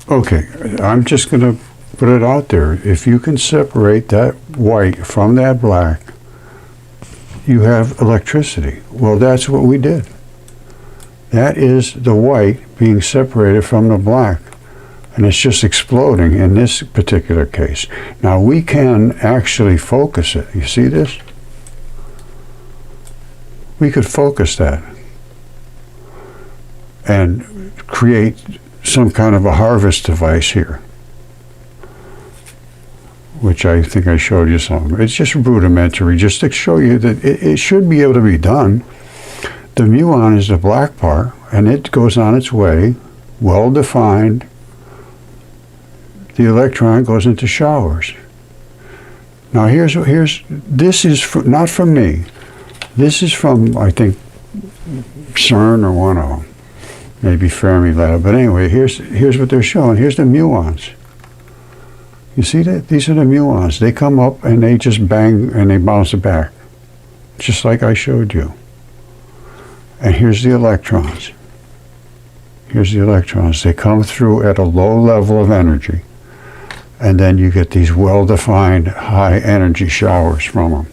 Okay, I'm just going to put it out there. If you can separate that white from that black, you have electricity. Well, that's what we did. That is the white being separated from the black. And it's just exploding in this particular case. Now we can actually focus it. You see this? We could focus that and create some kind of a harvest device here, which I think I showed you some. It's just rudimentary, just to show you that it should be able to be done. The muon is the black part, and it goes on its way, well defined. The electron goes into showers. Now this is not from me. This is from, I think, CERN or one of them, maybe Fermilab. But anyway, here's what they're showing. Here's the muons. You see that? These are the muons. They come up and they just bang and they bounce it back, just like I showed you. And here's the electrons. Here's the electrons. They come through at a low level of energy, and then you get these well-defined high energy showers from them.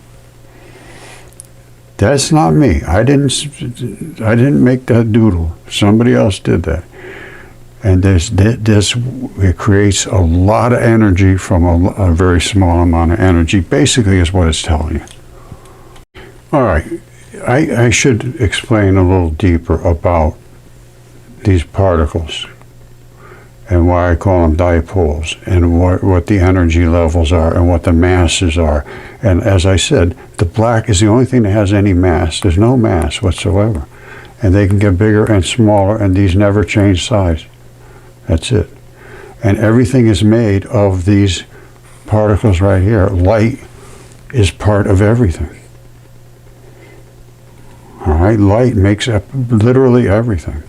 That's not me. I didn't make that doodle. Somebody else did that. And it creates a lot of energy from a very small amount of energy, basically is what it's telling you. All right, I should explain a little deeper about these particles and why I call them dipoles, and what the energy levels are and what the masses are. And as I said, the black is the only thing that has any mass. There's no mass whatsoever. And they can get bigger and smaller, and these never change size. That's it. And everything is made of these particles right here. Light is part of everything. All right, light makes up literally everything.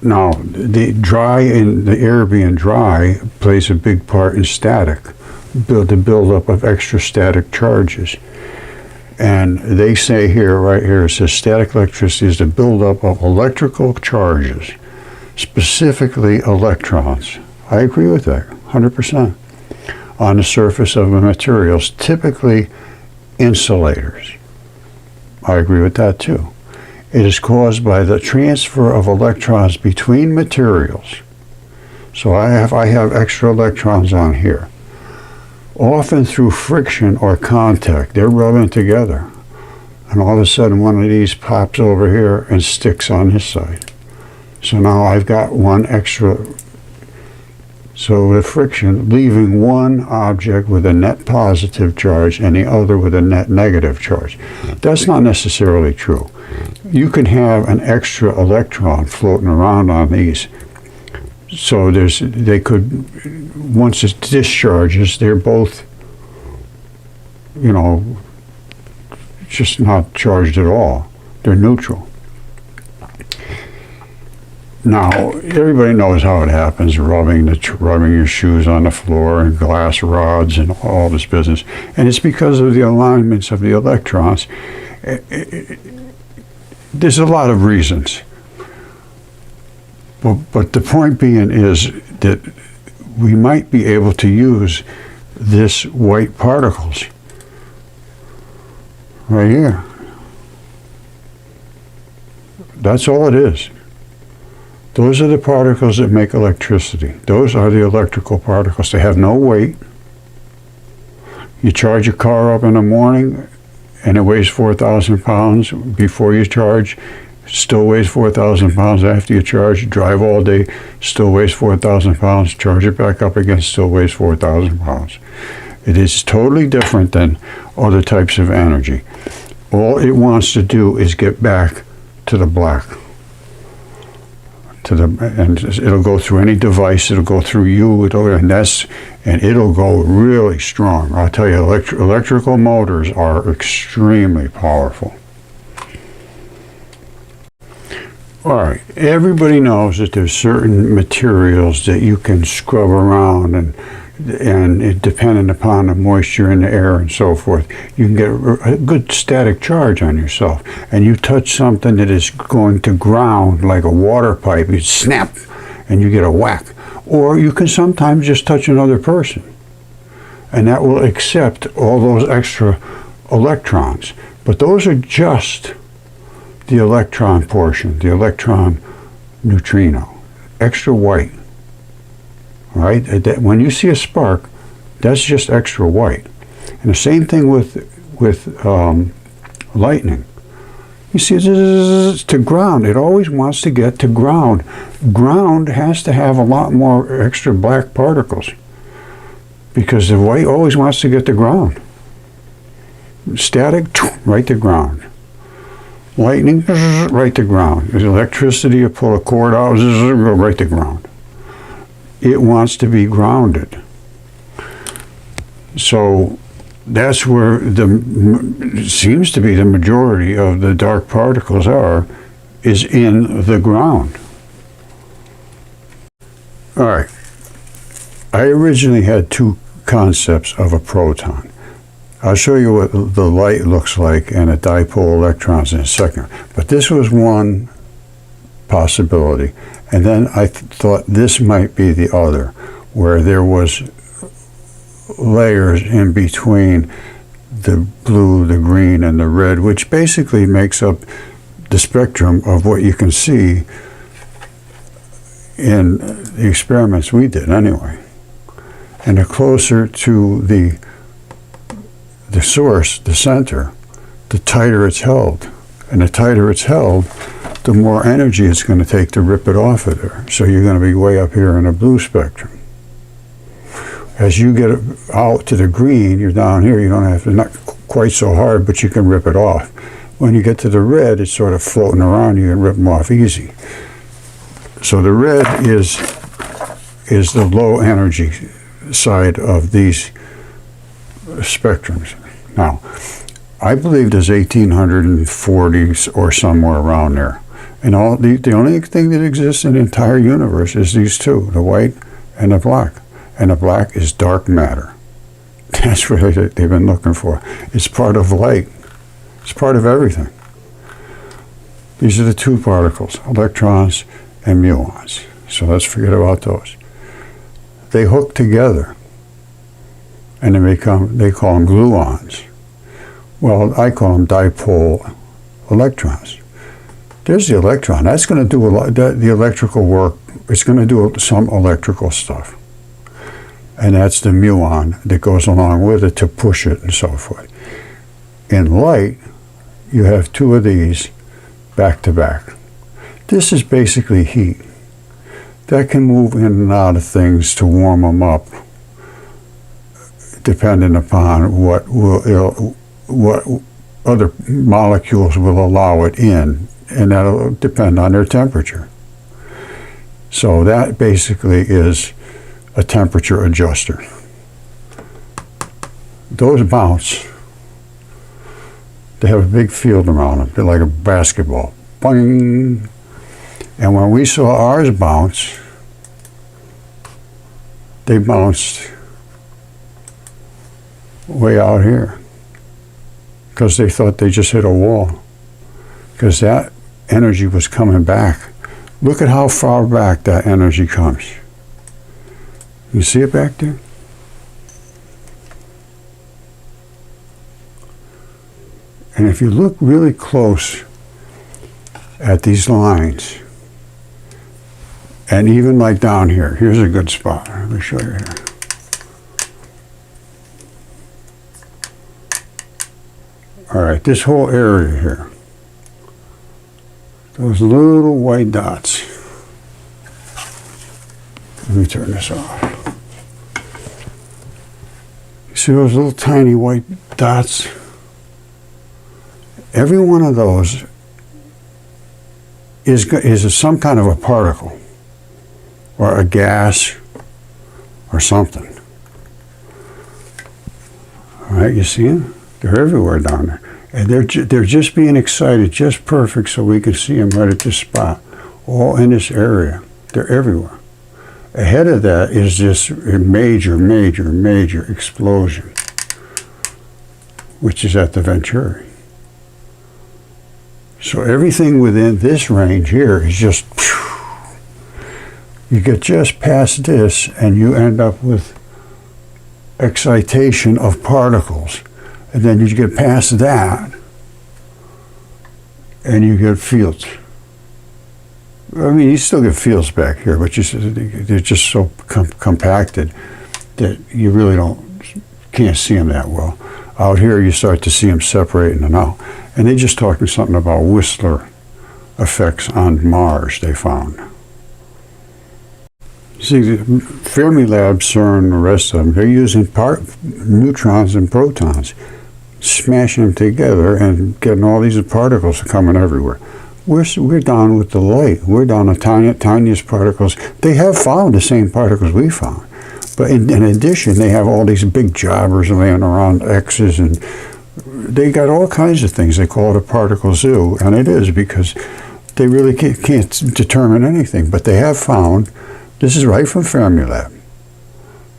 Now, the air being dry plays a big part in static, the buildup of extra static charges. And they say here, right here, it says static electricity is the buildup of electrical charges, specifically electrons. I agree with that, 100%. On the surface of the materials, typically insulators. I agree with that too. It is caused by the transfer of electrons between materials. So I have extra electrons on here. Often through friction or contact, they're rubbing together. And all of a sudden one of these pops over here and sticks on this side. So now I've got one extra. So the friction, leaving one object with a net positive charge and the other with a net negative charge. That's not necessarily true. You can have an extra electron floating around on these. So they could, once it discharges, they're both, you know, just not charged at all. They're neutral. Now, everybody knows how it happens, rubbing your shoes on the floor and glass rods and all this business. And it's because of the alignments of the electrons. There's a lot of reasons. But the point being is that we might be able to use this white particles right here. That's all it is. Those are the particles that make electricity. Those are the electrical particles. They have no weight. You charge your car up in the morning and it weighs 4,000 pounds before you charge. Still weighs 4,000 pounds after you charge. You drive all day, still weighs 4,000 pounds. Charge it back up again, still weighs 4,000 pounds. It is totally different than other types of energy. All it wants to do is get back to the black. And it'll go through any device. It'll go through you. And it'll go really strong. I'll tell you, electrical motors are extremely powerful. All right, everybody knows that there's certain materials that you can scrub around and and it dependent upon the moisture in the air and so forth, you can get a good static charge on yourself. And you touch something that is going to ground, like a water pipe, you snap and you get a whack. Or you can sometimes just touch another person, and that will accept all those extra electrons. But those are just the electron portion, the electron neutrino, extra white. Right? When you see a spark, that's just extra white. And the same thing with lightning. You see, to ground, it always wants to get to ground. Ground has to have a lot more extra black particles, because the white always wants to get to ground. Static, right to ground. Lightning, right to ground. There's electricity, you pull a cord out, go right to ground. It wants to be grounded. So that's where seems to be the majority of the dark particles is in the ground. All right. I originally had two concepts of a proton. I'll show you what the light looks like and a dipole electrons in a second. But this was one possibility. And then I thought this might be the other, where there was layers in between the blue, the green, and the red, which basically makes up the spectrum of what you can see in the experiments we did anyway. And the closer to the source, the center, the tighter it's held. And the tighter it's held, the more energy it's going to take to rip it off of there. So you're going to be way up here in the blue spectrum. As you get out to the green, you're down here. You don't have to, not quite so hard, but you can rip it off. When you get to the red, it's sort of floating around. You can rip them off easy. So the red is the low energy side of these spectrums. Now, I believe there's 1840s or somewhere around there. And the only thing that exists in the entire universe is these two, the white and the black. And the black is dark matter. That's what they've been looking for. It's part of light. It's part of everything. These are the two particles, electrons and muons. So let's forget about those. They hook together, and they call them gluons. Well, I call them dipole electrons. There's the electron. That's going to do a lot. The electrical work. It's going to do some electrical stuff, and that's the muon that goes along with it to push it and so forth. In light, you have two of these back to back. This is basically heat. That can move in and out of things to warm them up, depending upon what other molecules will allow it in, and that'll depend on their temperature. So that basically is a temperature adjuster. Those bounce. They have a big field around them. They're like a basketball. Boing! And when we saw ours bounce, they bounced way out here because they thought they just hit a wall, because that energy was coming back. Look at how far back that energy comes. You see it back there? And if you look really close at these lines, and even like down here, here's a good spot. Let me show you here. All right, this whole area here, those little white dots. Let me turn this off. You see those little tiny white dots? Every one of those is some kind of a particle, or a gas, or something. All right, you see them? They're everywhere down there. And they're just being excited just perfect so we can see them right at this spot. All in this area. They're everywhere. Ahead of that is just a major, major, major explosion, which is at the Venturi. So everything within this range here is just, you get just past this and you end up with excitation of particles. And then you get past that and you get fields. I mean, you still get fields back here, but they're just so compacted that you really can't see them that well. Out here, you start to see them separating and out. And they just talking something about Whistler effects on Mars, they found. See, Fermilab, CERN, the rest of them, they're using neutrons and protons, smashing them together and getting all these particles coming everywhere. We're down with the light. We're down the tiniest particles. They have found the same particles we found. But in addition, they have all these big jobbers laying around X's, and they got all kinds of things. They call it a particle zoo, and it is because they really can't determine anything. But they have found, this is right from Fermilab,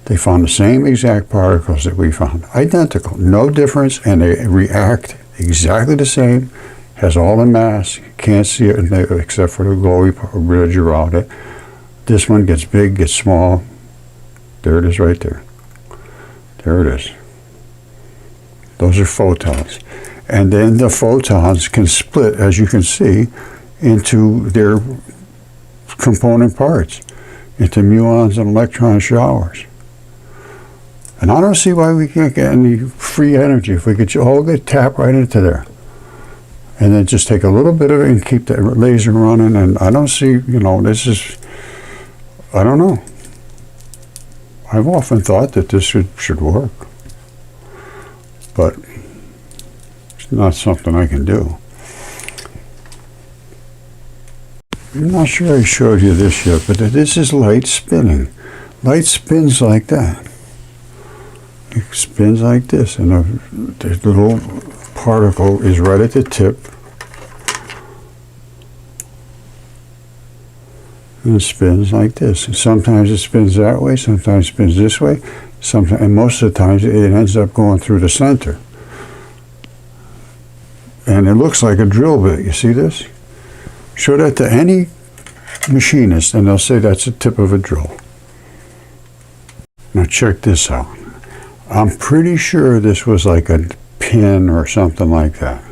they found the same exact particles that we found. Identical, no difference, and they react exactly the same. Has all the mass, can't see it except for the glowy ridge around it. This one gets big, gets small. There it is right there. There it is. Those are photons. And then the photons can split, as you can see, into their component parts, into muons and electron showers. And I don't see why we can't get any free energy if we could all get tapped right into there. And then just take a little bit of it and keep the laser running. And I don't see, this is, I don't know. I've often thought that this should work. But it's not something I can do. I'm not sure I showed you this yet, but this is light spinning. Light spins like that. It spins like this, and the little particle is right at the tip. And it spins like this. And sometimes it spins that way, sometimes it spins this way, and most of the times it ends up going through the center. And it looks like a drill bit. You see this? Show that to any machinist and they'll say that's the tip of a drill. Now check this out. I'm pretty sure this was like a pin or something like that.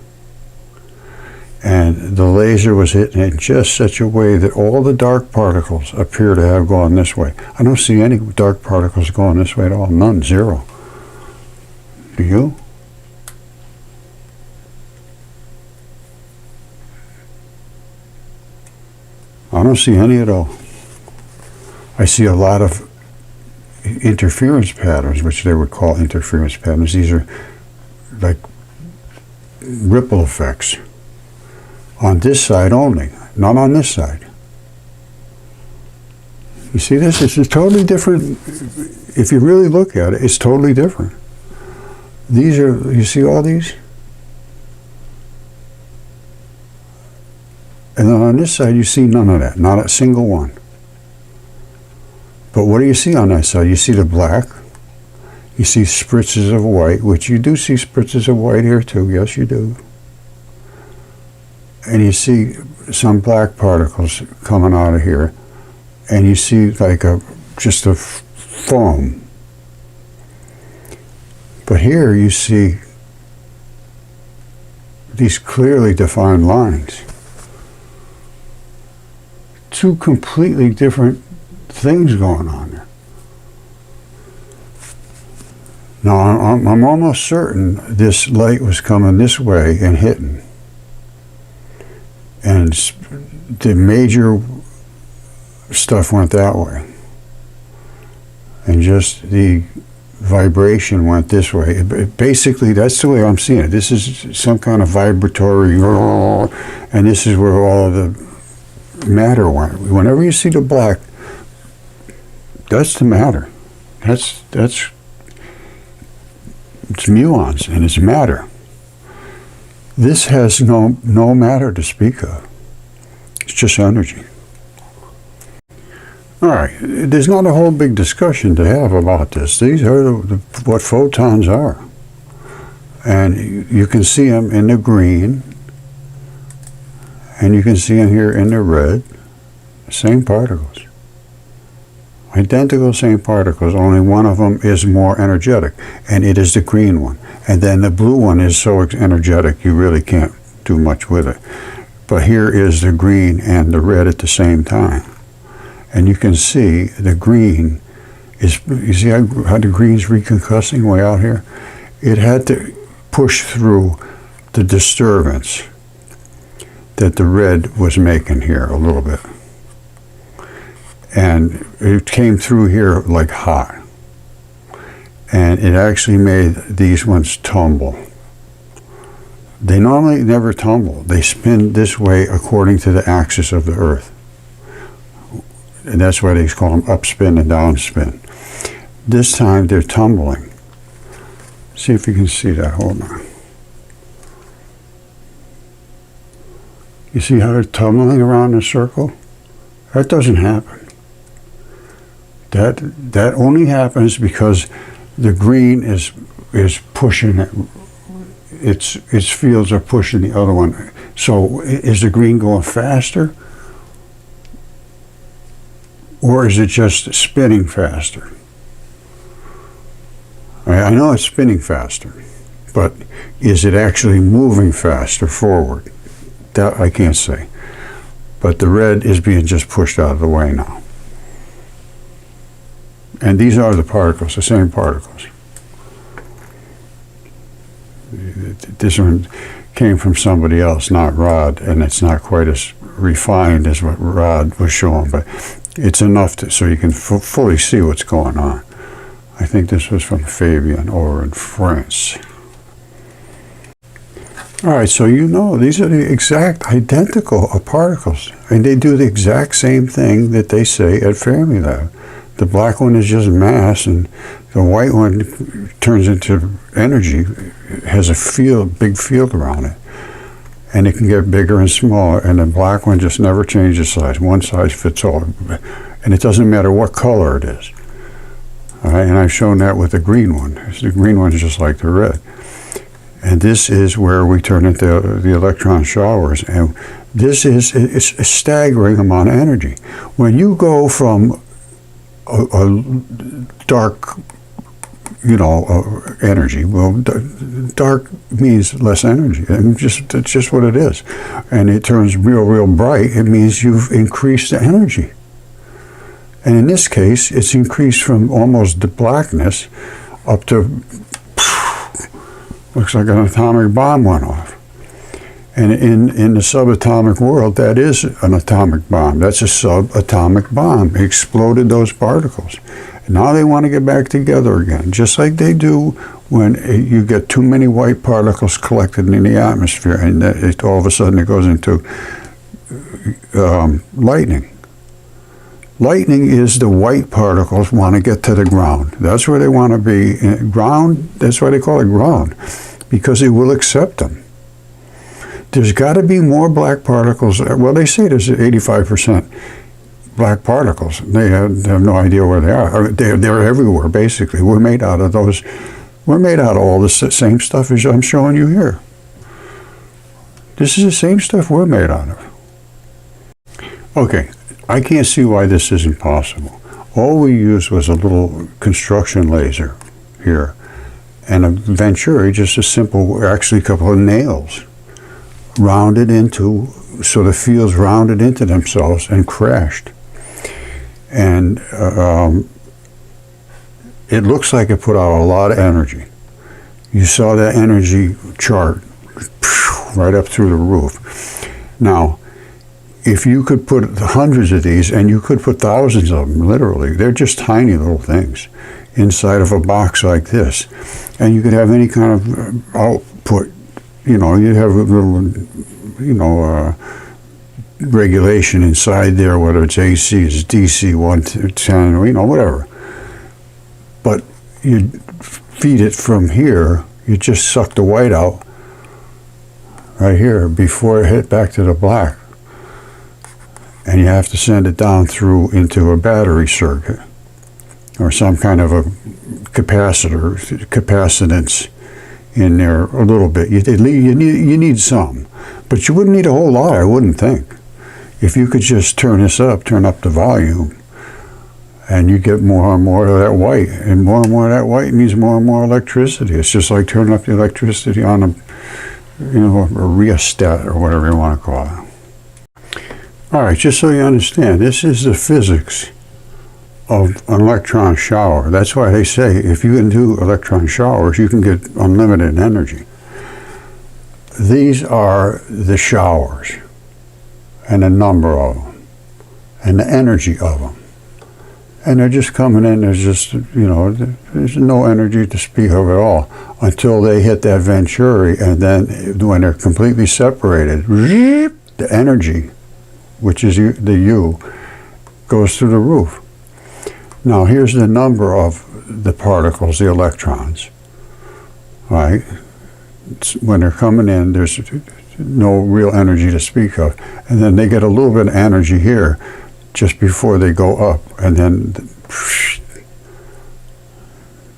And the laser was hitting it in just such a way that all the dark particles appear to have gone this way. I don't see any dark particles going this way at all. None, zero. Do you? I don't see any at all. I see a lot of interference patterns, which they would call interference patterns. These are like ripple effects on this side only, not on this side. You see this? It's totally different. If you really look at it, it's totally different. These are, you see all these? And then on this side, you see none of that, not a single one. But what do you see on that side? You see the black, you see spritzes of white, which you do see spritzes of white here too, yes you do. And you see some black particles coming out of here, and you see like just a foam. But here you see these clearly defined lines. Two completely different things going on there. Now, I'm almost certain this light was coming this way and hitting. And the major stuff went that way. And just the vibration went this way. Basically, that's the way I'm seeing it. This is some kind of vibratory, and this is where all of the matter went. Whenever you see the black, that's the matter. It's muons and it's matter. This has no matter to speak of. It's just energy. All right, there's not a whole big discussion to have about this. These are what photons are. And you can see them in the green, and you can see them here in the red. Same particles. Identical same particles, only one of them is more energetic, and it is the green one. And then the blue one is so energetic you really can't do much with it. But here is the green and the red at the same time. And you can see the green is, you see how the green's reconcussing way out here? It had to push through the disturbance that the red was making here a little bit. And it came through here like hot. And it actually made these ones tumble. They normally never tumble. They spin this way according to the axis of the Earth. And that's why they call them upspin and downspin. This time they're tumbling. See if you can see that. Hold on. You see how they're tumbling around in a circle? That doesn't happen. That only happens because the green is pushing it. Its fields are pushing the other one. So is the green going faster? Or is it just spinning faster? I know it's spinning faster, but is it actually moving faster forward? That I can't say. But the red is being just pushed out of the way now. And these are the particles, the same particles. This one came from somebody else, not Rod, and it's not quite as refined as what Rod was showing, but it's enough so you can fully see what's going on. I think this was from Fabian over in France. All right, so you know these are the exact identical particles, and they do the exact same thing that they say at Fermilab. The black one is just mass, and the white one turns into energy, has a field, big field around it. And it can get bigger and smaller, and the black one just never changes size. One size fits all. And it doesn't matter what color it is. All right, and I've shown that with the green one. The green one is just like the red. And this is where we turn into the electron showers. And this is a staggering amount of energy. When you go from a dark, energy. Well, dark means less energy. And that's just what it is. And it turns real bright. It means you've increased the energy. And in this case, it's increased from almost the blackness up to, looks like an atomic bomb went off. And in the subatomic world, that is an atomic bomb. That's a subatomic bomb. It exploded those particles. Now they want to get back together again, just like they do when you get too many white particles collected in the atmosphere, and all of a sudden it goes into lightning. Lightning is the white particles want to get to the ground. That's where they want to be. Ground, that's why they call it ground, because it will accept them. There's got to be more black particles. Well, they say there's 85% black particles. They have no idea where they are. They're everywhere, basically. We're made out of those. We're made out of all the same stuff as I'm showing you here. This is the same stuff we're made out of. Okay, I can't see why this isn't possible. All we used was a little construction laser here, and a Venturi, just a simple, actually a couple of nails, rounded into, so the fields rounded into themselves and crashed. And it looks like it put out a lot of energy. You saw that energy chart right up through the roof. Now, if you could put hundreds of these, and you could put thousands of them, literally, they're just tiny little things inside of a box like this. And you could have any kind of output, you have a little, regulation inside there, whether it's AC, it's DC, 110, whatever. But you feed it from here, you just suck the white out right here before it hit back to the black. and you have to send it down through into a battery circuit or some kind of a capacitance in there a little bit. You need some, but you wouldn't need a whole lot, I wouldn't think. If you could just turn up the volume, and you get more and more of that white, and more of that white means more and more electricity. It's just like turning up the electricity on a rheostat or whatever you want to call it. All right, just so you understand, this is the physics of an electron shower. That's why they say if you can do electron showers, you can get unlimited energy. These are the showers, and the number of them, and the energy of them. And they're just coming in, there's just, there's no energy to speak of at all until they hit that Venturi, and then when they're completely separated, the energy, which is the U, goes through the roof. Now here's the number of the particles, the electrons, right? When they're coming in, there's no real energy to speak of. And then they get a little bit of energy here just before they go up, and then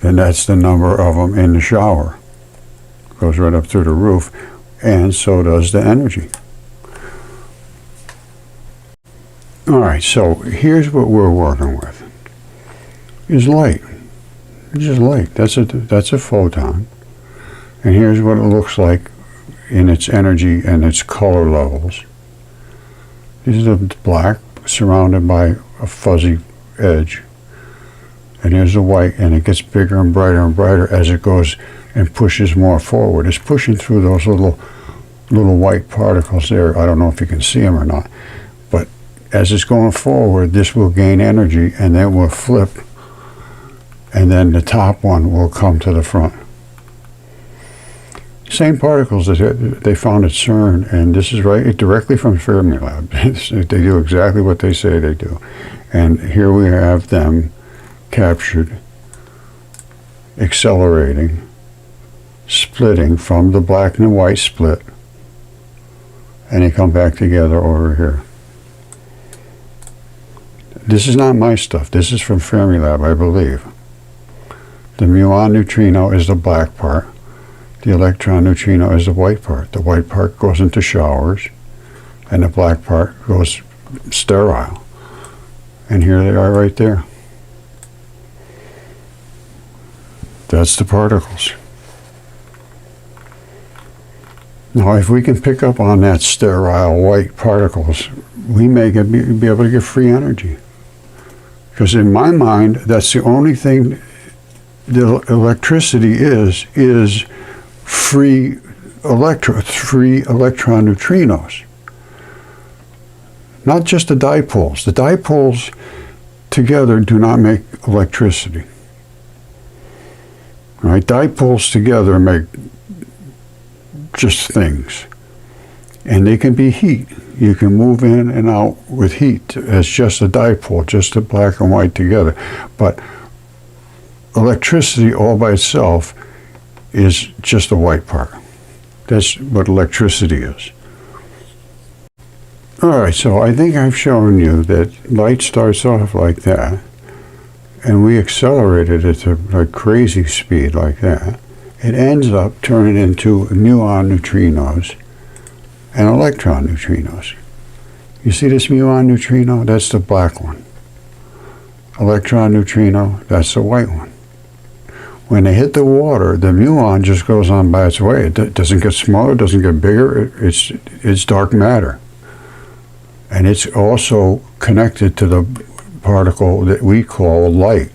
that's the number of them in the shower. Goes right up through the roof, and so does the energy. All right, so here's what we're working with. Is light. Just light. That's a photon. And here's what it looks like in its energy and its color levels. This is black surrounded by a fuzzy edge. And here's the white, and it gets bigger and brighter as it goes and pushes more forward. It's pushing through those little white particles there. I don't know if you can see them or not. But as it's going forward, this will gain energy, and then will flip, and then the top one will come to the front. Same particles that they found at CERN, and this is right directly from Fermilab. They do exactly what they say they do. And here we have them captured, accelerating, splitting from the black and the white split, and they come back together over here. This is not my stuff. This is from Fermilab, I believe. The muon neutrino is the black part. The electron neutrino is the white part. The white part goes into showers, and the black part goes sterile. And here they are right there. That's the particles. Now, if we can pick up on that sterile white particles, we may be able to get free energy. Because in my mind, that's the only thing the electricity is free electron neutrinos. Not just the dipoles. The dipoles together do not make electricity. Right? Dipoles together make just things. And they can be heat. You can move in and out with heat as just a dipole, just the black and white together. But electricity all by itself is just the white part. That's what electricity is. All right, so I think I've shown you that light starts off like that, and we accelerated it to a crazy speed like that. It ends up turning into muon neutrinos and electron neutrinos. You see this muon neutrino? That's the black one. Electron neutrino, that's the white one. When they hit the water, the muon just goes on by its way. It doesn't get smaller, doesn't get bigger. It's dark matter. And it's also connected to the particle that we call light.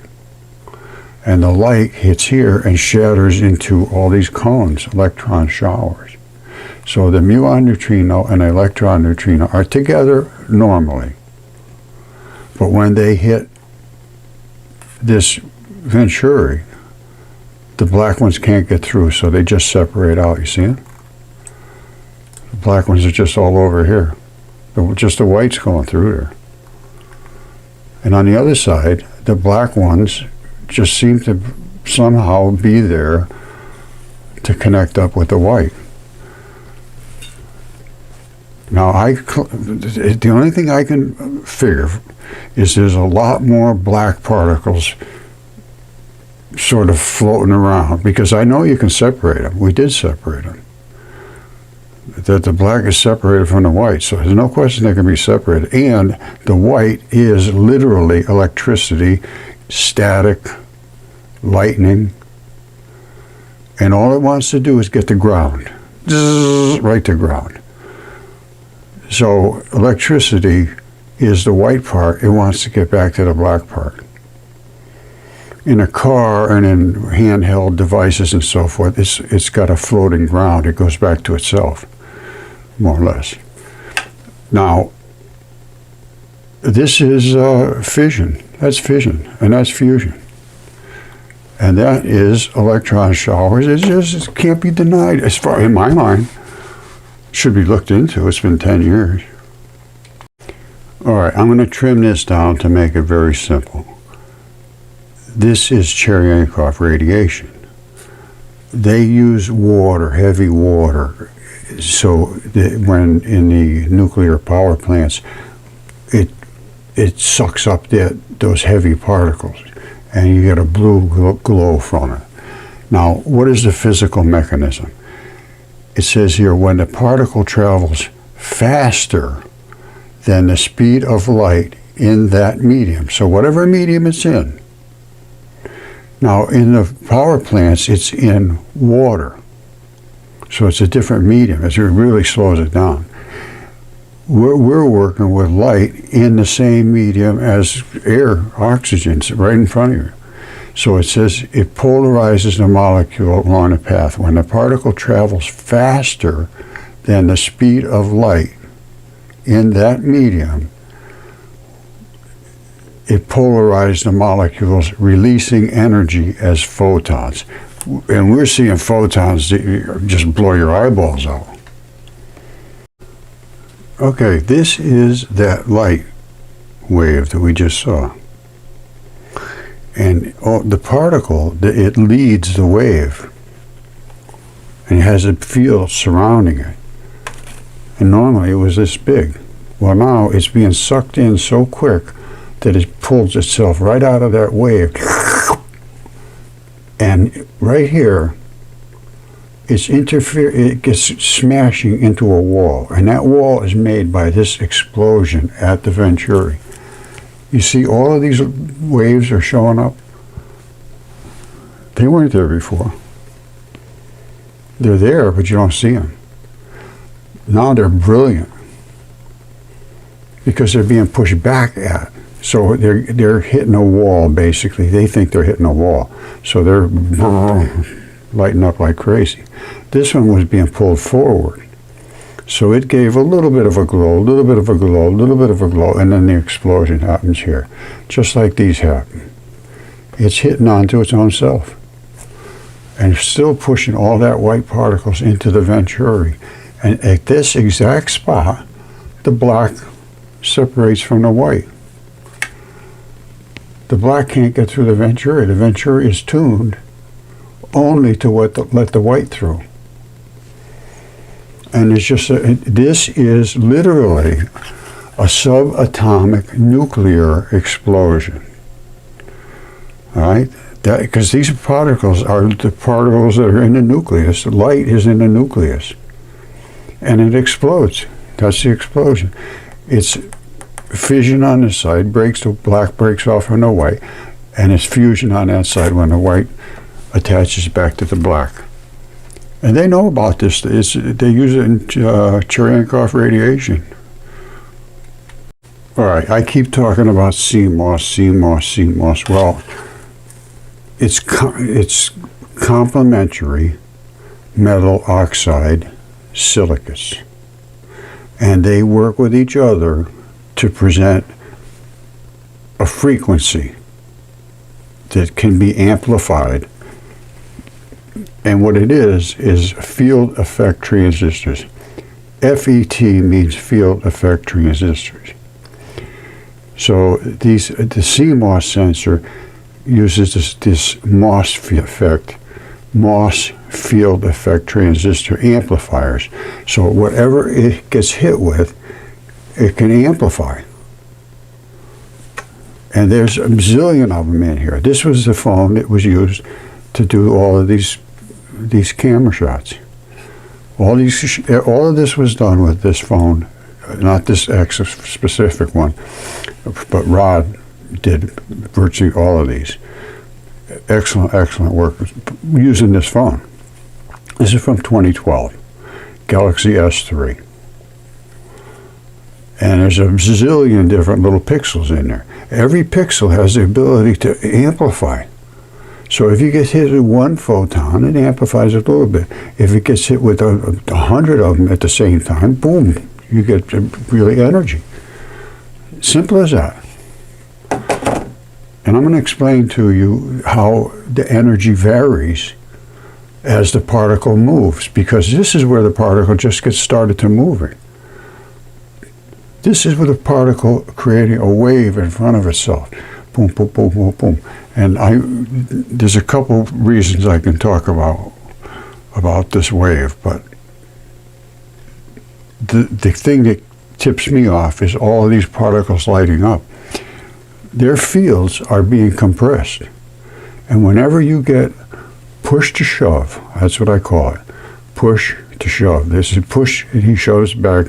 And the light hits here and shatters into all these cones, electron showers. So the muon neutrino and electron neutrino are together normally. But when they hit this Venturi, the black ones can't get through, so they just separate out. You see it? The black ones are just all over here. Just the white's going through there. And on the other side, the black ones just seem to somehow be there to connect up with the white. Now, the only thing I can figure is there's a lot more black particles sort of floating around, because I know you can separate them. We did separate them. That the black is separated from the white, so there's no question they can be separated. And the white is literally electricity, static, lightning, and all it wants to do is get to ground, right to ground. So electricity is the white part. It wants to get back to the black part. In a car and in handheld devices and so forth, it's got a floating ground. It goes back to itself, more or less. Now, this is fission. That's fission, and that's fusion. And that is electron showers. It can't be denied, as far in my mind. Should be looked into. It's been 10 years. All right, I'm going to trim this down to make it very simple. This is Cherenkov radiation. They use water, heavy water, so that when in the nuclear power plants, it sucks up those heavy particles, and you get a blue glow from it. Now, what is the physical mechanism? It says here, when the particle travels faster than the speed of light in that medium, so whatever medium it's in. Now, in the power plants, it's in water, so it's a different medium. It really slows it down. We're working with light in the same medium as air, oxygen, right in front of you. So it says it polarizes the molecule along a path. When the particle travels faster than the speed of light in that medium, it polarizes the molecules, releasing energy as photons. And we're seeing photons that just blow your eyeballs out. Okay, this is that light wave that we just saw. And the particle, it leads the wave. And it has a field surrounding it. And normally it was this big. Well, now it's being sucked in so quick that it pulls itself right out of that wave. And right here, it gets smashing into a wall. And that wall is made by this explosion at the Venturi. You see all of these waves are showing up? They weren't there before. They're there, but you don't see them. Now they're brilliant because they're being pushed back at. So they're hitting a wall, basically. They think they're hitting a wall. So they're lighting up like crazy. This one was being pulled forward. So it gave a little bit of a glow, a little bit of a glow, a little bit of a glow, and then the explosion happens here, just like these happen. It's hitting onto its own self and still pushing all that white particles into the Venturi. And at this exact spot, the black separates from the white. The black can't get through the Venturi. The Venturi is tuned only to let the white through. And it's just, this is literally a subatomic nuclear explosion. All right? Because these particles are the particles that are in the nucleus. The light is in the nucleus. And it explodes. That's the explosion. It's fission on this side, the black breaks off from the white, and it's fusion on that side when the white attaches back to the black. And they know about this. They use it in Cherenkov radiation. All right, I keep talking about CMOS. Well, it's complementary metal oxide silicates. And they work with each other to present a frequency that can be amplified. And what it is field effect transistors. FET means field effect transistors. So the CMOS sensor uses this MOS effect. MOS field effect transistor amplifiers. So whatever it gets hit with, it can amplify. And there's a zillion of them in here. This was the phone that was used to do all of these camera shots. All of this was done with this phone, not this X specific one, but Rod did virtually all of these. Excellent work using this phone. This is from 2012, Galaxy S3. And there's a zillion different little pixels in there. Every pixel has the ability to amplify. So if you get hit with one photon, it amplifies it a little bit. If it gets hit with 100 of them at the same time, boom, you get really energy. Simple as that. And I'm going to explain to you how the energy varies as the particle moves, because this is where the particle just gets started to moving. This is with a particle creating a wave in front of itself. Boom, boom, boom, boom, boom. And there's a couple reasons I can talk about this wave, but the thing that tips me off is all of these particles lighting up. Their fields are being compressed. And whenever you get push to shove, that's what I call it, push to shove. This is push and he shoves back.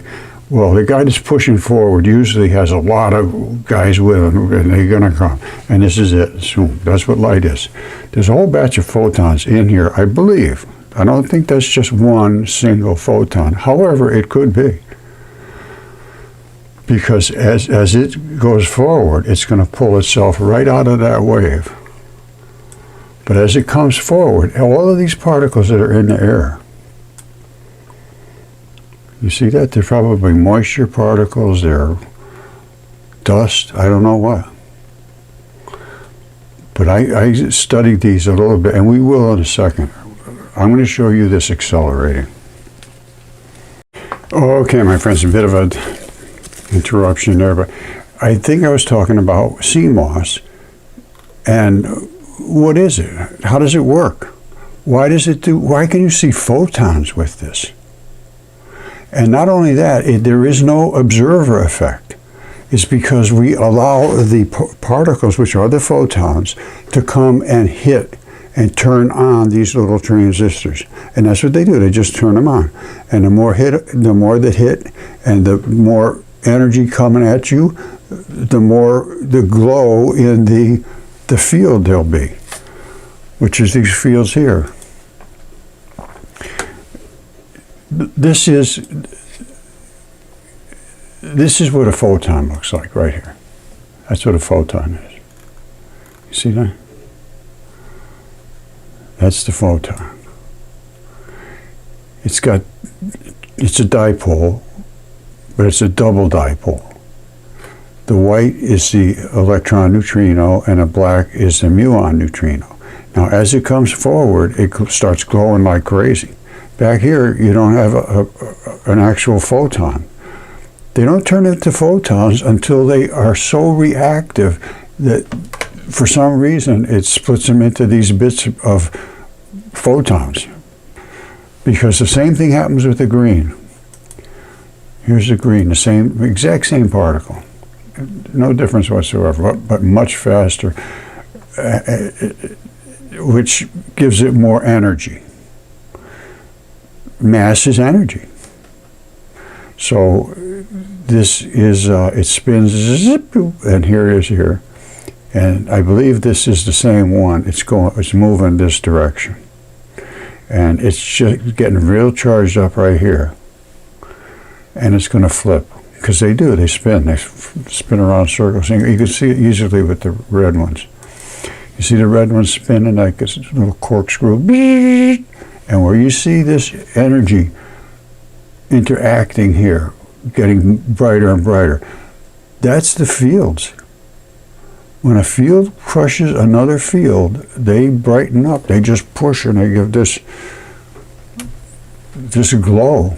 Well, the guy that's pushing forward usually has a lot of guys with him, and they're going to come. And this is it. So that's what light is. There's a whole batch of photons in here, I believe. I don't think that's just one single photon. However, it could be. Because as it goes forward, it's going to pull itself right out of that wave. But as it comes forward, all of these particles that are in the air, you see that? They're probably moisture particles, they're dust, I don't know what. But I studied these a little bit, and we will in a second. I'm going to show you this accelerating. Okay, my friends, a bit of an interruption there, but I think I was talking about CMOS, and what is it? How does it work? Why can you see photons with this? And not only that, there is no observer effect. It's because we allow the particles, which are the photons, to come and hit and turn on these little transistors. And that's what they do. They just turn them on. And the more that hit, and the more energy coming at you, the more the glow in the field there'll be, which is these fields here. This is what a photon looks like right here. That's what a photon is. You see that? That's the photon. It's a dipole, but it's a double dipole. The white is the electron neutrino, and the black is the muon neutrino. Now, as it comes forward, it starts glowing like crazy. Back here, you don't have an actual photon. They don't turn into photons until they are so reactive that for some reason it splits them into these bits of photons. Because the same thing happens with the green. Here's the green, the exact same particle. No difference whatsoever, but much faster, which gives it more energy. Mass is energy. So this is, it spins, zip, and here it is here. And I believe this is the same one. It's moving this direction. And it's just getting real charged up right here. And it's going to flip. Because they do, they spin around circles. And you can see it easily with the red ones. You see the red ones spinning like this little corkscrew. And where you see this energy interacting here, getting brighter and brighter, that's the fields. When a field crushes another field, they brighten up. They just push and they give this glow.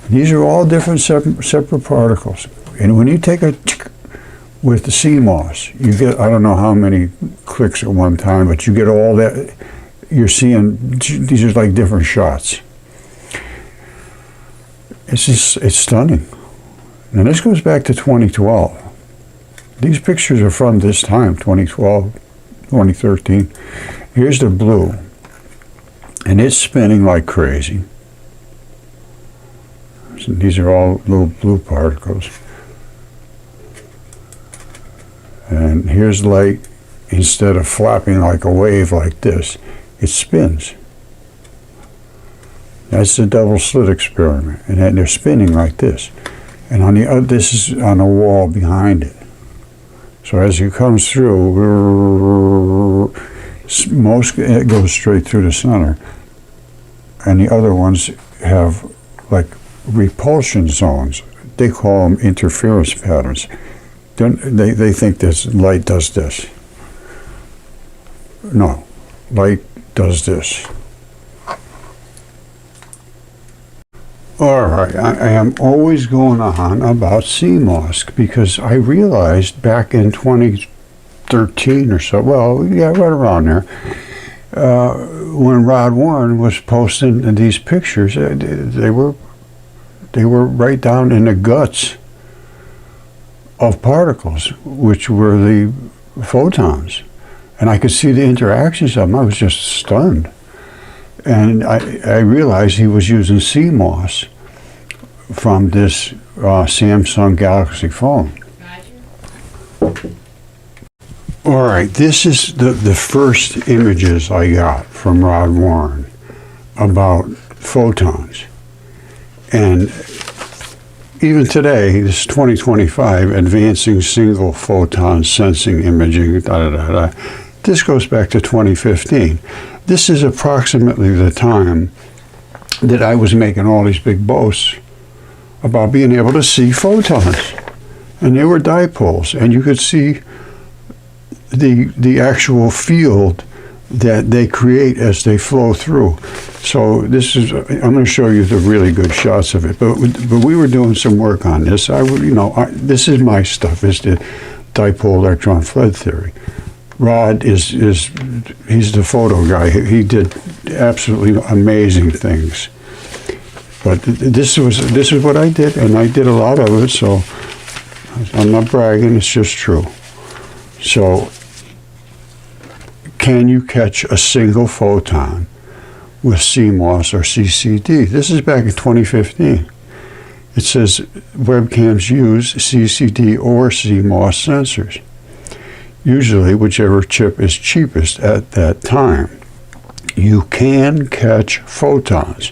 These are all different separate particles. And when you take a with the CMOS, you get, I don't know how many clicks at one time, but you get all that you're seeing, these are like different shots. It's stunning. And this goes back to 2012. These pictures are from this time, 2012, 2013. Here's the blue. And it's spinning like crazy. So these are all little blue particles. And here's light. Instead of flapping like a wave like this, it spins. That's the double slit experiment. And then they're spinning like this. And on the other, this is on a wall behind it. So as it comes through, most it goes straight through the center. And the other ones have like repulsion zones. They call them interference patterns. They think this light does this. No, light does this. All right, I am always going on about CMOS because I realized back in 2013 or so, well, yeah, right around there, when Rod Warren was posting these pictures, they were right down in the guts of particles, which were the photons. And I could see the interactions of them. I was just stunned. And I realized he was using CMOS from this Samsung Galaxy phone. All right, this is the first images I got from Rod Warren about photons. And even today, this is 2025, advancing single photon sensing imaging, This goes back to 2015. This is approximately the time that I was making all these big boasts about being able to see photons. And they were dipoles, and you could see the actual field that they create as they flow through. So this is, I'm going to show you the really good shots of it. But we were doing some work on this. This is my stuff. It's the dipole electron flood theory. Rod he's the photo guy. He did absolutely amazing things. But this is what I did, and I did a lot of it. So I'm not bragging. It's just true. So, can you catch a single photon with CMOS or CCD? This is back in 2015. It says webcams use CCD or CMOS sensors, usually whichever chip is cheapest at that time. You can catch photons,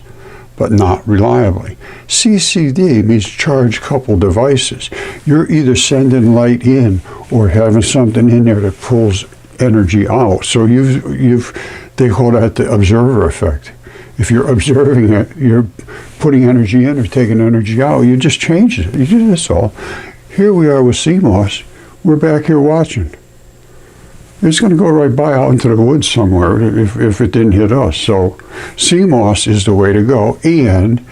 but not reliably. CCD means charge coupled devices. You're either sending light in or having something in there that pulls energy out. So they call that the observer effect. If you're observing it, you're putting energy in or taking energy out. You just change it. You do this all. Here we are with CMOS. We're back here watching. It's going to go right by out into the woods somewhere if it didn't hit us. So CMOS is the way to go. And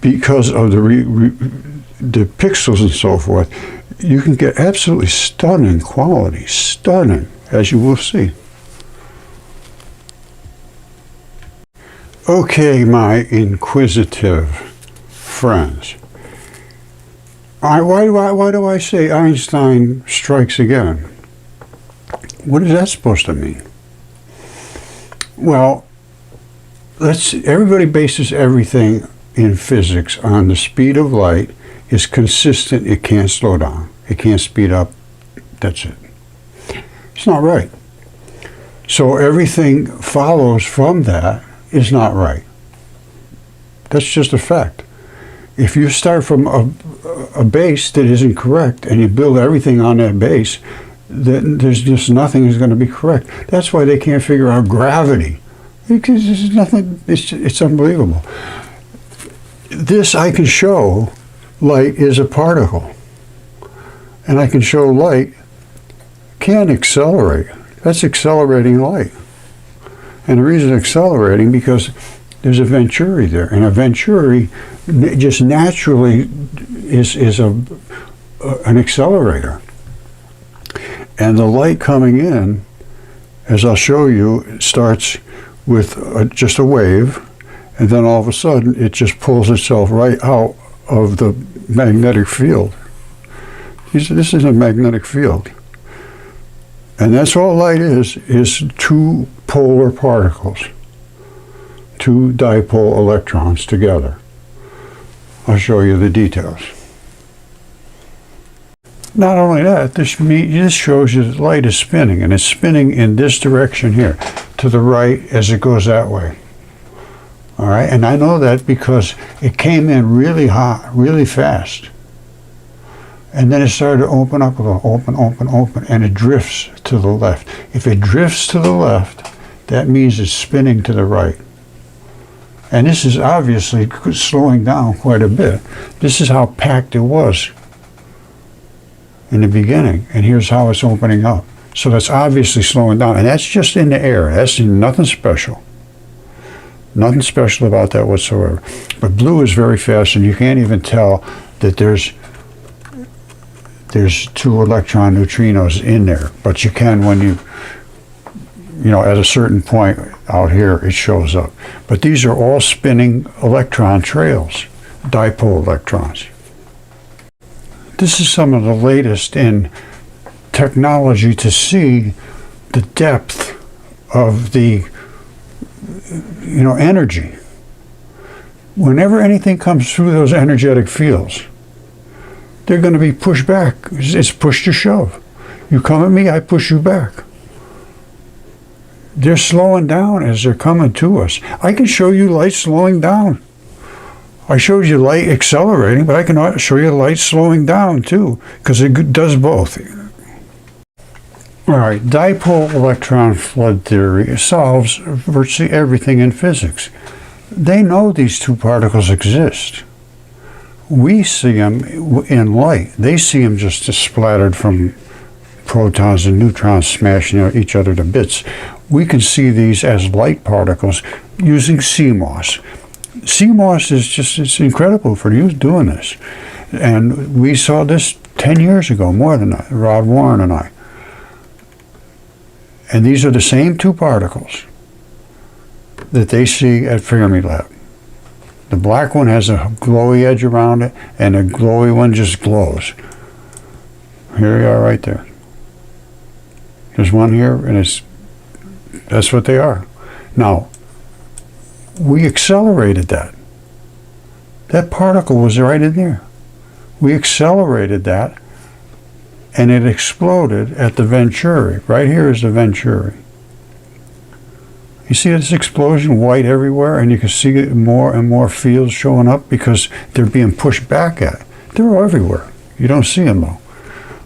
because of the pixels and so forth, you can get absolutely stunning quality. Stunning, as you will see. Okay, my inquisitive friends. Why do I say Einstein strikes again? What is that supposed to mean? Well, everybody bases everything in physics on the speed of light is consistent. It can't slow down. It can't speed up. That's it. It's not right. So everything follows from that is not right. That's just a fact. If you start from a base that isn't correct and you build everything on that base, then there's just nothing is going to be correct. That's why they can't figure out gravity, because there's nothing. It's unbelievable. This I can show light is a particle, and I can show light can accelerate. That's accelerating light, and the reason it's accelerating because there's a Venturi there, and a Venturi just naturally is an accelerator. And the light coming in, as I'll show you, starts with just a wave, and then all of a sudden it just pulls itself right out of the magnetic field. This is a magnetic field. And that's all light is two polar particles, two dipole electrons together. I'll show you the details. Not only that, this shows you that light is spinning, and it's spinning in this direction here, to the right as it goes that way. All right, and I know that because it came in really hot, really fast. And then it started to open up a little, open, and it drifts to the left. If it drifts to the left, that means it's spinning to the right. And this is obviously slowing down quite a bit. This is how packed it was in the beginning, and here's how it's opening up. So that's obviously slowing down, and that's just in the air. That's nothing special. Nothing special about that whatsoever. But blue is very fast, and you can't even tell that there's two electron neutrinos in there. But you can when you know, at a certain point out here, it shows up. But these are all spinning electron trails, dipole electrons. This is some of the latest in technology to see the depth of the, you know, energy. Whenever anything comes through those energetic fields, they're going to be pushed back. It's push to shove. You come at me, I push you back. They're slowing down as they're coming to us. I can show you light slowing down. I showed you light accelerating, but I can show you light slowing down too, because it does both. All right, dipole electron flood theory solves virtually everything in physics. They know these two particles exist. We see them in light. They see them just splattered from protons and neutrons smashing each other to bits. We can see these as light particles using CMOS. CMOS is just, it's incredible for you doing this. And we saw this 10 years ago, more than that, Rod Warren and I. And these are the same two particles that they see at Fermilab. The black one has a glowy edge around it, and the glowy one just glows. Here they are right there. There's one here, and that's what they are. Now, we accelerated that. That particle was right in there. We accelerated that, and it exploded at the Venturi. Right here is the Venturi. You see this explosion, white everywhere, and you can see more and more fields showing up because they're being pushed back at. They're everywhere. You don't see them though,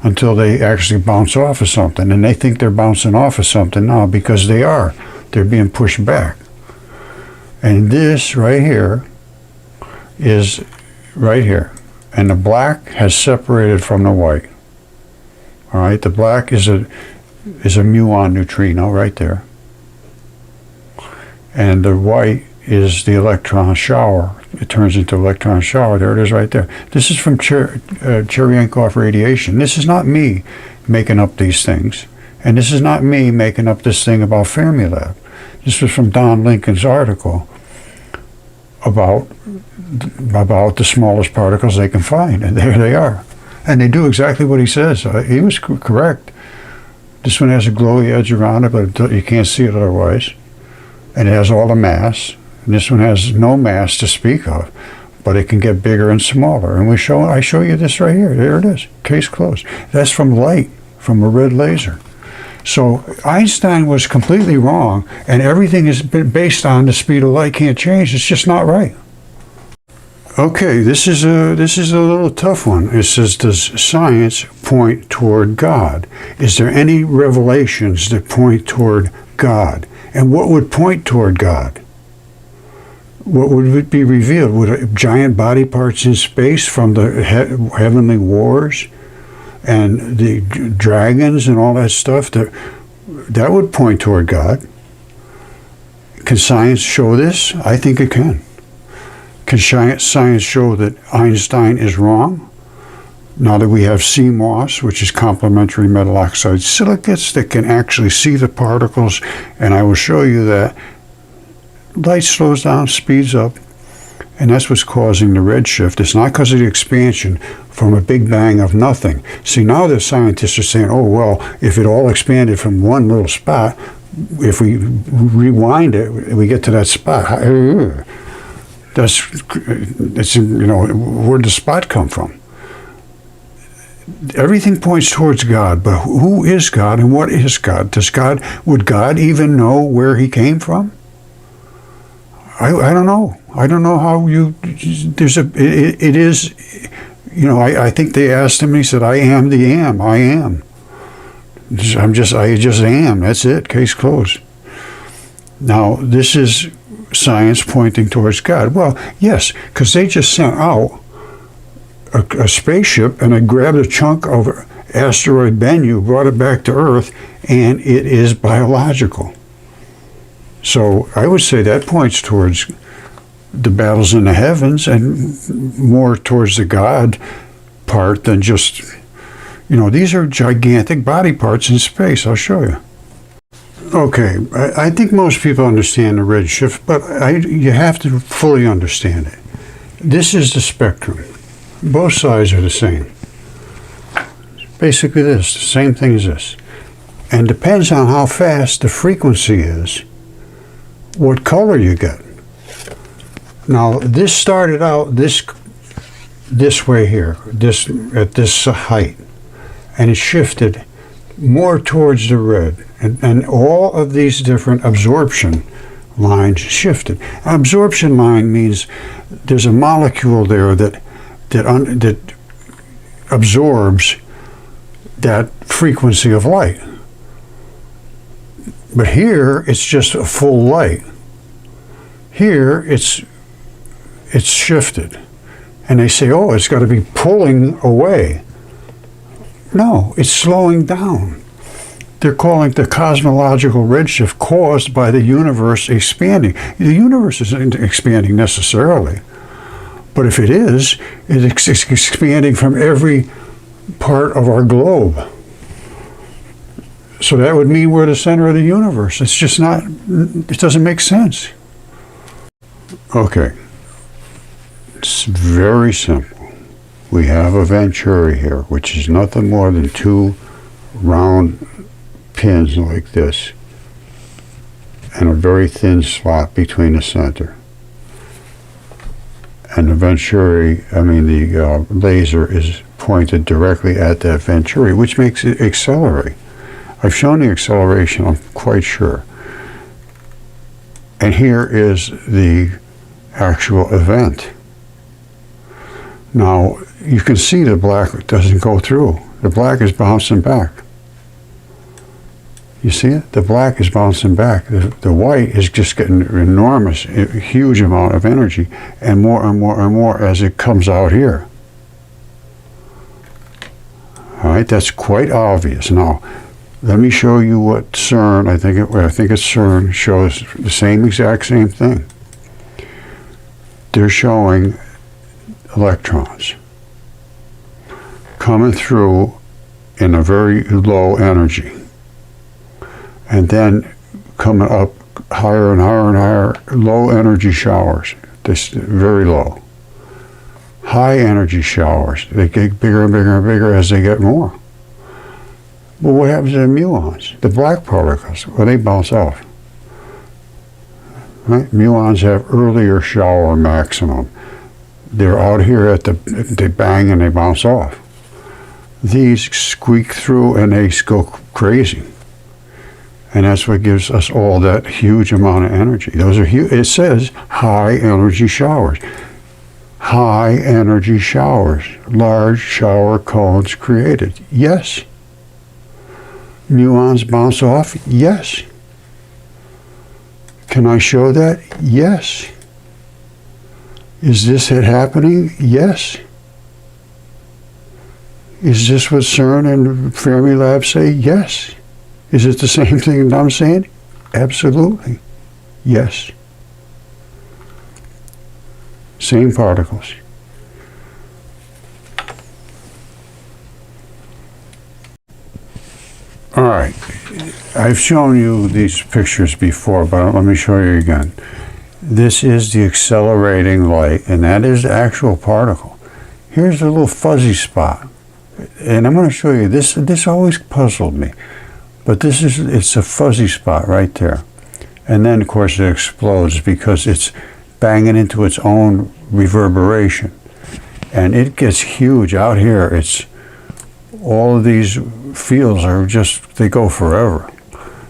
until they actually bounce off of something, and they think they're bouncing off of something now because they are. They're being pushed back. And this right here is right here. And the black has separated from the white. All right, the black is a muon neutrino right there. And the white is the electron shower. It turns into electron shower. There it is right there. This is from Cherenkov radiation. This is not me making up these things. And this is not me making up this thing about Fermilab. This was from Don Lincoln's article about the smallest particles they can find. And there they are. And they do exactly what he says. He was correct. This one has a glowy edge around it, but you can't see it otherwise. And it has all the mass. And this one has no mass to speak of, but it can get bigger and smaller. And I show you this right here. There it is. Case closed. That's from light, from a red laser. So Einstein was completely wrong, and everything is based on the speed of light can't change. It's just not right. Okay, this is a little tough one. It says, does science point toward God? Is there any revelations that point toward God? And what would point toward God? What would be revealed? Would giant body parts in space from the heavenly wars and the dragons and all that stuff? That would point toward God. Can science show this? I think it can. Can science show that Einstein is wrong? Now that we have CMOS, which is complementary metal oxide silicates that can actually see the particles, and I will show you that light slows down, speeds up, and that's what's causing the redshift. It's not because of the expansion from a big bang of nothing. See, now the scientists are saying, oh, well, if it all expanded from one little spot, if we rewind it, we get to that spot. It's, you know, where'd the spot come from? Everything points towards God, but who is God and what is God? Would God even know where he came from? I don't know. I don't know how it is, you know, I think they asked him, he said, I am the am, I am. I just am, that's it, case closed. Now, this is science pointing towards God. Well, yes, because they just sent out a spaceship and it grabbed a chunk of asteroid Bennu, brought it back to Earth, and it is biological. So I would say that points towards the battles in the heavens and more towards the God part than just, you know, these are gigantic body parts in space. I'll show you. Okay, I think most people understand the redshift, but you have to fully understand it. This is the spectrum. Both sides are the same. Basically this, the same thing as this. And depends on how fast the frequency is, what color you get. Now, this started out this way here, at this height, and it shifted more towards the red, and all of these different absorption lines shifted. An absorption line means there's a molecule there that absorbs that frequency of light. But here, it's just a full light. Here, it's shifted. And they say, oh, it's got to be pulling away. No, it's slowing down. They're calling it the cosmological redshift caused by the universe expanding. The universe isn't expanding necessarily. But if it is, it's expanding from every part of our globe. So that would mean we're the center of the universe. It's just not, it doesn't make sense. Okay. It's very simple. We have a Venturi here, which is nothing more than two round pins like this and a very thin slot between the center. And the Venturi, the laser is pointed directly at that Venturi, which makes it accelerate. I've shown the acceleration, I'm quite sure. And here is the actual event. Now, you can see the black doesn't go through. The black is bouncing back. You see it? The black is bouncing back. The white is just getting an enormous, huge amount of energy, and more and more and more as it comes out here. All right, that's quite obvious. Now, let me show you what CERN, I think it's CERN, shows the exact same thing. They're showing electrons coming through in a very low energy, and then coming up higher and higher and higher, low energy showers, this very low. High energy showers, they get bigger and bigger and bigger as they get more. Well, what happens to the muons, the black particles? Well, they bounce off. Right? Muons have earlier shower maximum. They're out here they bang and they bounce off. These squeak through and they go crazy. And that's what gives us all that huge amount of energy. Those are huge. It says high energy showers. High energy showers. Large shower cones created. Yes. Muons bounce off? Yes. Can I show that? Yes. Is this it happening? Yes. Is this what CERN and Fermilab say? Yes. Is it the same thing that I'm saying? Absolutely. Yes. Same particles. All right. I've shown you these pictures before, but let me show you again. This is the accelerating light, and that is the actual particle. Here's a little fuzzy spot, and I'm going to show you this. This always puzzled me, but it's a fuzzy spot right there. And then, of course, it explodes because it's banging into its own reverberation. And it gets huge out here. It's all of these fields are just, they go forever.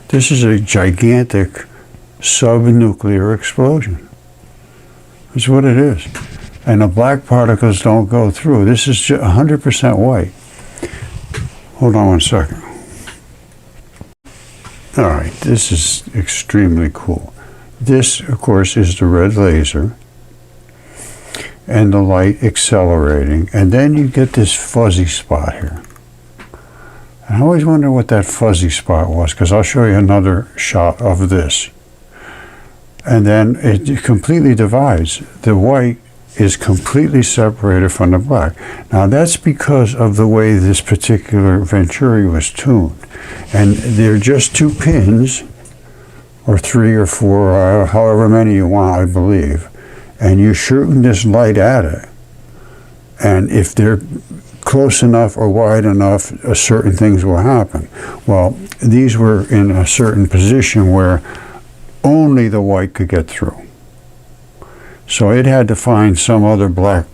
This is a gigantic subnuclear explosion. That's what it is. And the black particles don't go through. This is 100% white. Hold on one second. All right, this is extremely cool. This, of course, is the red laser and the light accelerating. And then you get this fuzzy spot here. And I always wonder what that fuzzy spot was, because I'll show you another shot of this. And then it completely divides. The white is completely separated from the black. Now that's because of the way this particular Venturi was tuned. And they're just two pins, or 3 or 4, or however many you want, I believe. And you're shooting this light at it. And if they're close enough or wide enough, certain things will happen. Well, these were in a certain position where only the white could get through. So it had to find some other black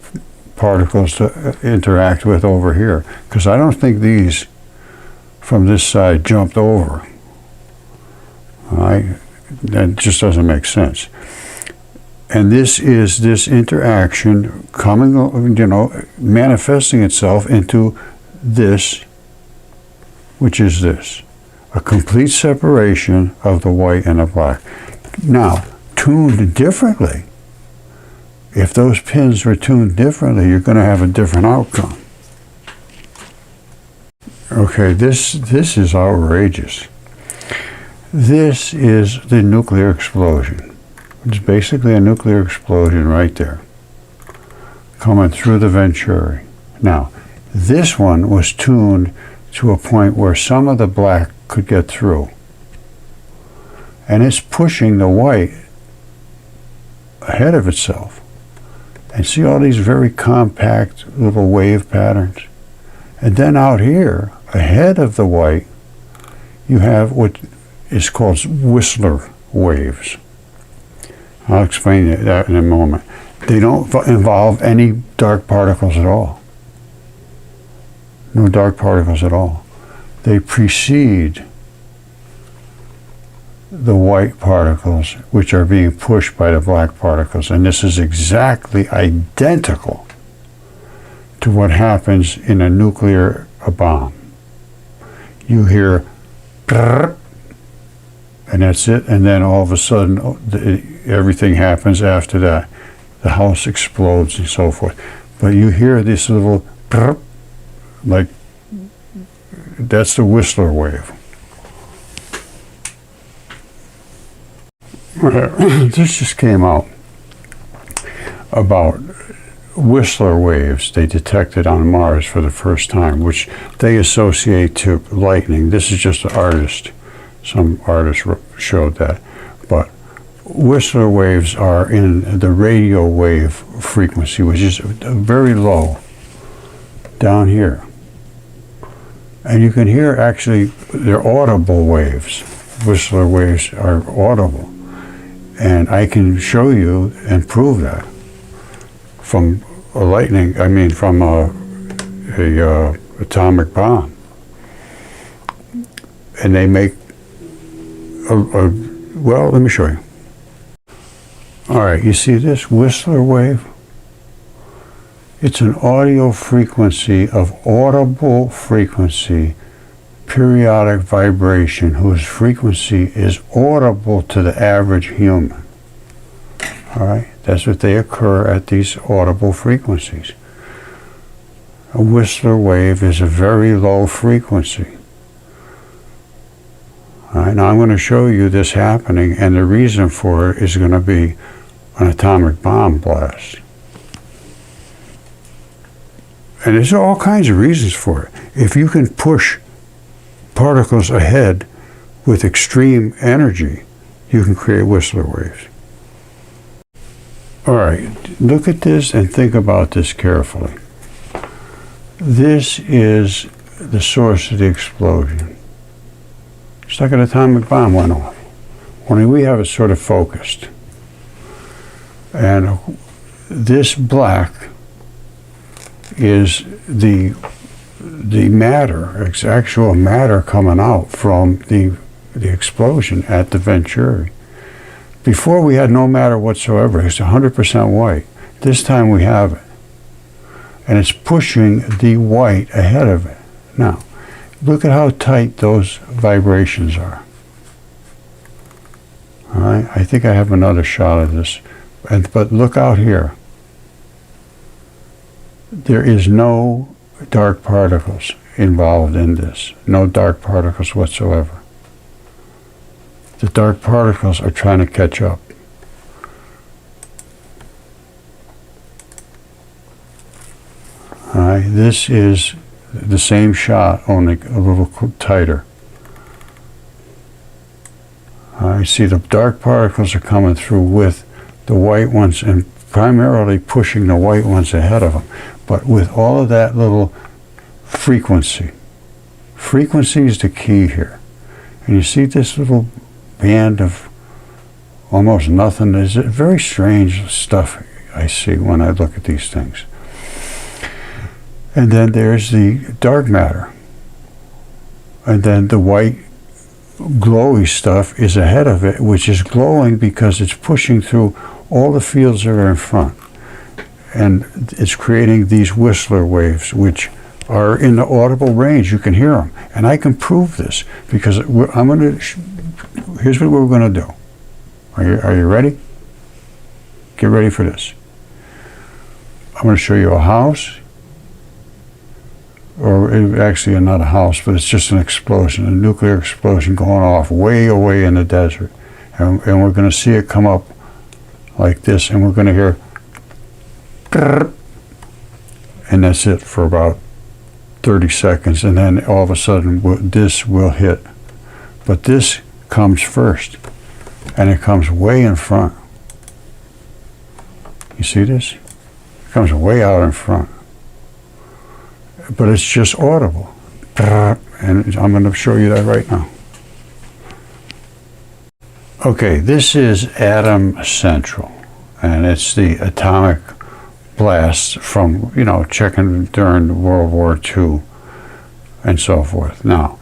particles to interact with over here, because I don't think these from this side jumped over. That just doesn't make sense. And this is this interaction coming, manifesting itself into this, which is this. A complete separation of the white and the black. Now, tuned differently, if those pins were tuned differently, you're going to have a different outcome. Okay, this is outrageous. This is the nuclear explosion. It's basically a nuclear explosion right there, coming through the Venturi. Now, this one was tuned to a point where some of the black could get through. And it's pushing the white ahead of itself. And see all these very compact little wave patterns? And then out here, ahead of the white, you have what is called Whistler waves. I'll explain that in a moment. They don't involve any dark particles at all. No dark particles at all. They precede the white particles, which are being pushed by the black particles. And this is exactly identical to what happens in a nuclear bomb. You hear, and that's it, and then all of a sudden everything happens after that. The house explodes and so forth. But you hear this little, like, that's the Whistler wave. This just came out about Whistler waves they detected on Mars for the first time, which they associate to lightning. This is just an artist. Some artist showed that. But Whistler waves are in the radio wave frequency, which is very low down here. And you can hear, actually, they're audible waves. Whistler waves are audible. And I can show you and prove that from a lightning, from a atomic bomb. And they make well, let me show you. All right, you see this Whistler wave? It's an audio frequency of audible frequency, periodic vibration, whose frequency is audible to the average human. All right, that's what they occur at these audible frequencies. A Whistler wave is a very low frequency. All right, now I'm going to show you this happening, and the reason for it is going to be an atomic bomb blast. And there's all kinds of reasons for it. If you can push particles ahead with extreme energy, you can create Whistler waves. All right, look at this and think about this carefully. This is the source of the explosion. It's like an atomic bomb went off. Only we have it sort of focused. And this black is the matter, it's actual matter coming out from the explosion at the Venturi. Before we had no matter whatsoever. It's 100% white. This time we have it. And it's pushing the white ahead of it. Now, look at how tight those vibrations are. All right, I think I have another shot of this. But look out here. There is no dark particles involved in this. No dark particles whatsoever. The dark particles are trying to catch up. All right, this is the same shot, only a little tighter. All right, see the dark particles are coming through with the white ones and primarily pushing the white ones ahead of them. But with all of that little frequency. Frequency is the key here. And you see this little band of almost nothing. Is very strange stuff I see when I look at these things. And then there's the dark matter. And then the white glowy stuff is ahead of it, which is glowing because it's pushing through all the fields that are in front. And it's creating these Whistler waves, which are in the audible range. You can hear them. And I can prove this because I'm going to, here's what we're going to do. Are you ready? Get ready for this. I'm going to show you a house, or actually not a house, but it's just an explosion, a nuclear explosion going off way away in the desert. And we're going to see it come up like this, and we're going to hear, and that's it for about 30 seconds, and then all of a sudden this will hit. But this comes first, and it comes way in front. You see this? It comes way out in front. But it's just audible. And I'm going to show you that right now. Okay, this is atom central, and it's the atomic blast from, checking during World War II and so forth. Now,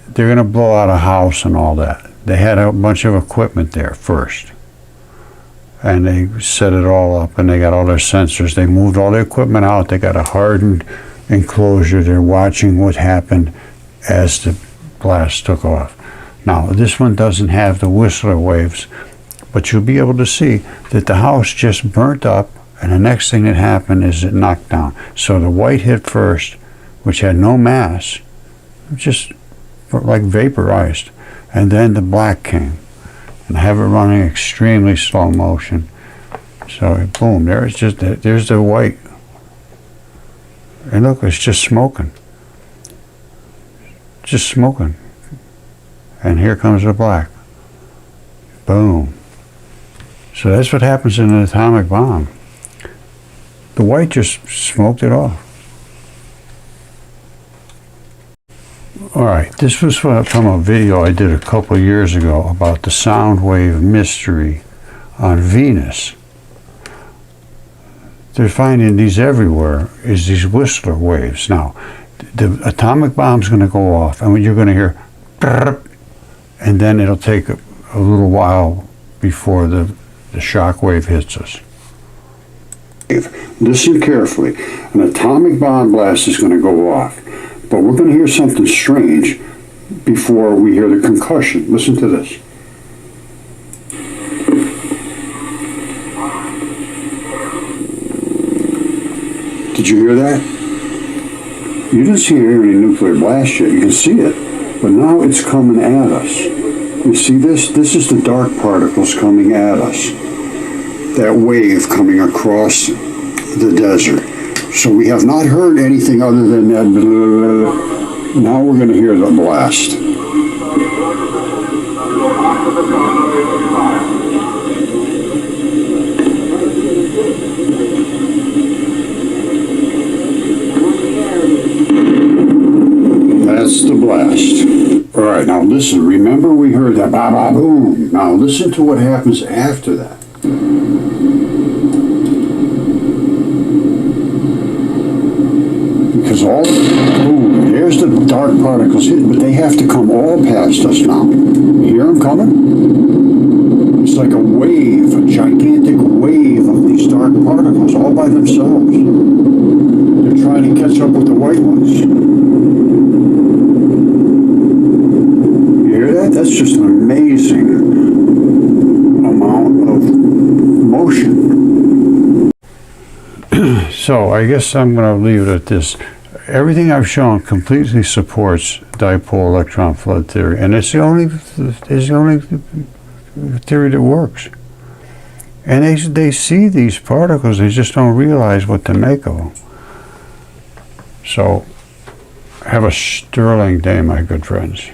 they're going to blow out a house and all that. They had a bunch of equipment there first, and they set it all up, and they got all their sensors. They moved all the equipment out. They got a hardened enclosure. They're watching what happened as the blast took off. Now, this one doesn't have the Whistler waves, but you'll be able to see that the house just burnt up, and the next thing that happened is it knocked down. So the white hit first, which had no mass, just like vaporized, and then the black came. And I have it running extremely slow motion. So boom, there's the white. And look, it's just smoking. Just smoking. And here comes the black. Boom. So that's what happens in an atomic bomb. The white just smoked it off. All right, this was from a video I did a couple years ago about the sound wave mystery on Venus. They're finding these everywhere, is these Whistler waves. Now, the atomic bomb's going to go off, and you're going to hear, and then it'll take a little while before the shock wave hits us. Listen carefully. An atomic bomb blast is going to go off, but we're going to hear something strange before we hear the concussion. Listen to this. Did you hear that? You didn't see any nuclear blast yet. You can see it, but now it's coming at us. You see this? This is the dark particles coming at us. That wave coming across the desert. So we have not heard anything other than that. Now we're going to hear the blast. listen, remember we heard that ba-ba-boom. Now listen to what happens after that. Because boom, there's the dark particles hitting, but they have to come all past us now. You hear them coming? It's like a wave, a gigantic wave of these dark particles all by themselves. They're trying to catch up with the white ones. You hear that? That's just an amazing amount of motion. So I guess I'm going to leave it at this. Everything I've shown completely supports dipole electron flood theory, and it's the only theory that works. And they see these particles, they just don't realize what to make of them. So have a sterling day, my good friends.